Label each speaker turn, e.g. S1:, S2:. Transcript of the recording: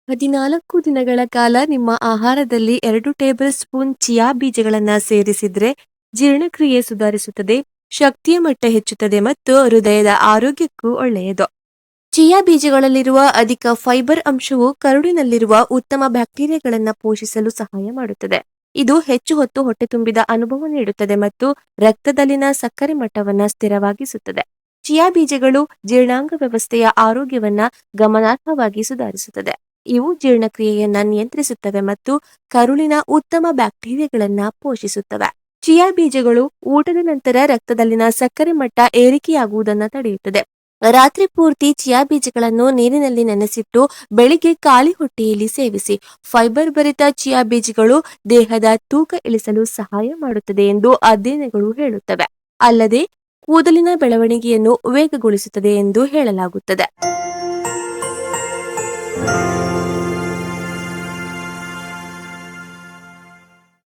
S1: 14 ದಿನಗಳ ಕಾಲ ನಿಮ್ಮ ಆಹಾರದಲ್ಲಿ 2 ಟೇಬಲ್ ಸ್ಪೂನ್ ಚಿಯಾ ಬೀಜಗಳನ್ನು ಸೇರಿಸಿದ್ರೆ ಜೀರ್ಣಕ್ರಿಯೆ ಸುಧಾರಿಸುತ್ತದೆ, ಶಕ್ತಿಯ ಮಟ್ಟ ಹೆಚ್ಚುತ್ತದೆ ಮತ್ತು ಹೃದಯದ ಆರೋಗ್ಯಕ್ಕೂ ಒಳ್ಳೆಯದು. ಚಿಯಾ ಬೀಜಗಳಲ್ಲಿರುವ ಅಧಿಕ ಫೈಬರ್ ಅಂಶವು ಕರುಳಿನಲ್ಲಿರುವ ಉತ್ತಮ ಬ್ಯಾಕ್ಟೀರಿಯಾಗಳನ್ನು ಪೋಷಿಸಲು ಸಹಾಯ ಮಾಡುತ್ತದೆ. ಇದು ಹೆಚ್ಚು ಹೊತ್ತು ಹೊಟ್ಟೆ ತುಂಬಿದ ಅನುಭವ ನೀಡುತ್ತದೆ ಮತ್ತು ರಕ್ತದಲ್ಲಿನ ಸಕ್ಕರೆ ಮಟ್ಟವನ್ನು ಸ್ಥಿರವಾಗಿಸುತ್ತದೆ. ಚಿಯಾ ಬೀಜಗಳು ಜೀರ್ಣಾಂಗ ವ್ಯವಸ್ಥೆಯ ಆರೋಗ್ಯವನ್ನ ಗಮನಾರ್ಹವಾಗಿ ಸುಧಾರಿಸುತ್ತದೆ. ಇವು ಜೀರ್ಣಕ್ರಿಯೆಯನ್ನ ನಿಯಂತ್ರಿಸುತ್ತವೆ ಮತ್ತು ಕರುಳಿನ ಉತ್ತಮ ಬ್ಯಾಕ್ಟೀರಿಯಾಗಳನ್ನ ಪೋಷಿಸುತ್ತವೆ. ಚಿಯಾ ಬೀಜಗಳು ಊಟದ ನಂತರ ರಕ್ತದಲ್ಲಿನ ಸಕ್ಕರೆ ಮಟ್ಟ ಏರಿಕೆಯಾಗುವುದನ್ನು ತಡೆಯುತ್ತದೆ. ರಾತ್ರಿ ಪೂರ್ತಿ ಚಿಯಾ ಬೀಜಗಳನ್ನು ನೀರಿನಲ್ಲಿ ನೆನೆಸಿಟ್ಟು ಬೆಳಿಗ್ಗೆ ಖಾಲಿ ಹೊಟ್ಟೆಯಲ್ಲಿ ಸೇವಿಸಿ. ಫೈಬರ್ ಭರಿತ ಚಿಯಾ ಬೀಜಗಳು ದೇಹದ ತೂಕ ಇಳಿಸಲು ಸಹಾಯ ಮಾಡುತ್ತದೆ ಎಂದು ಅಧ್ಯಯನಗಳು ಹೇಳುತ್ತವೆ. ಅಲ್ಲದೆ ಕೂದಲಿನ ಬೆಳವಣಿಗೆಯನ್ನು ವೇಗಗೊಳಿಸುತ್ತದೆ ಎಂದು ಹೇಳಲಾಗುತ್ತದೆ.